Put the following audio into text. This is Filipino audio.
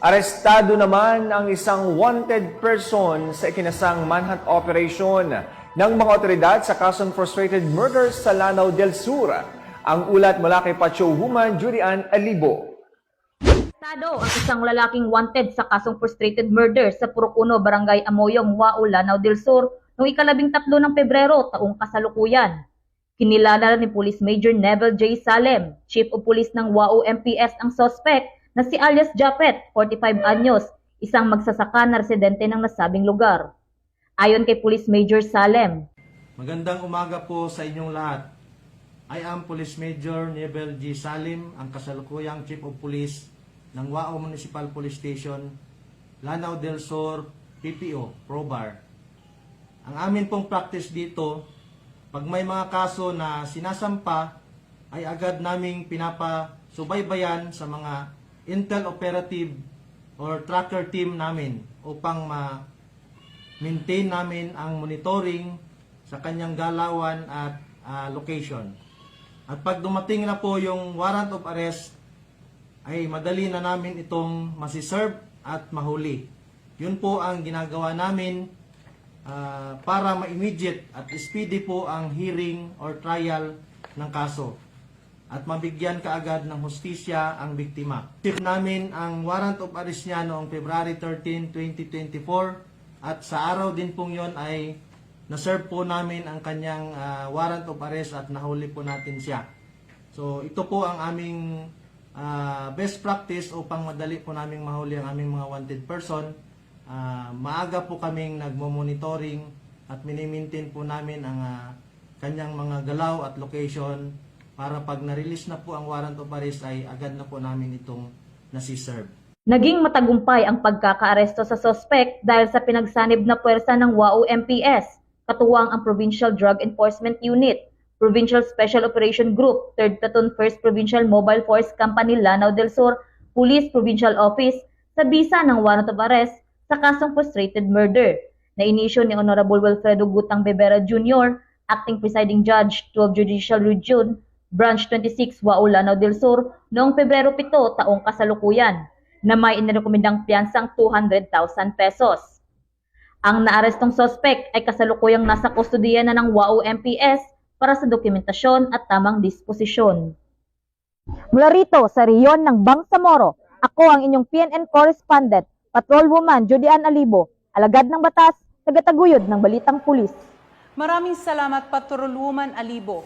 Arestado naman ang isang wanted person sa ikinasang manhunt operation ng mga otoridad sa kasong frustrated murder sa Lanao del Sur. Ang ulat mula kay Pacho Woman Julian Alibo. Arestado ang isang lalaking wanted sa kasong frustrated murder sa Purukuno, Barangay Amoyong, Wao, Lanao del Sur noong ika-13 ng Pebrero taong kasalukuyan. Kinilala ni Police Major Neville J. Salem, Chief of Police ng Wao MPS ang suspect na si alias Japet, 45 anyos, isang magsasaka na residente ng nasabing lugar. Ayon kay Police Major Salem, magandang umaga po sa inyong lahat. I am Police Major Neville G. Salim, ang kasalukuyang Chief of Police ng Wao Municipal Police Station, Lanao del Sur, PPO, Probar. Ang amin pong practice dito, pag may mga kaso na sinasampa, ay agad naming pinapasubaybayan sa mga Intel Operative or Tracker Team namin upang ma-maintain namin ang monitoring sa kanyang galawan at location. At pag dumating na po yung warrant of arrest, ay madali na namin itong masiserve at mahuli. Yun po ang ginagawa namin para ma-immediate at speedy po ang hearing or trial ng kaso at mabigyan kaagad ng hustisya ang biktima. Tip namin ang warrant of arrest niya noong February 13, 2024 at sa araw din pong yon ay na-serve po namin ang kanyang warrant of arrest at nahuli po natin siya. So ito po ang aming best practice upang madali po naming mahuli ang aming mga wanted person. Maaga po kaming nagmo-monitoring at minimaintain po namin ang kanyang mga galaw at location para pag na-release na po ang warrant of arrest ay agad na po namin itong nasiserve. naging matagumpay ang pagkakaaresto sa suspect dahil sa pinagsanib na puwersa ng WAO MPS, katuwang ang Provincial Drug Enforcement Unit, Provincial Special Operation Group, 3rd Platoon 1st Provincial Mobile Force Company Lanao del Sur, Police Provincial Office, sa bisa ng warrant of arrest sa kasong frustrated murder na inisyo ni Honorable Wilfredo Gutang Bebera Jr., Acting Presiding Judge, 12 Judicial Region, Branch 26, Wao, Lanao del Sur, noong Pebrero 7 taong kasalukuyan, na may inirekomendang piyansang 200,000 pesos. Ang naarestong suspect ay kasalukuyang nasa kustodiya na ng Wao MPS para sa dokumentasyon at tamang disposisyon. Mula rito sa rehiyon ng Bangsamoro, ako ang inyong PNN correspondent, Patrolwoman Julian Alibo, alagad ng batas, tagataguyod ng Balitang Pulis. Maraming salamat, Patrolwoman Alibo.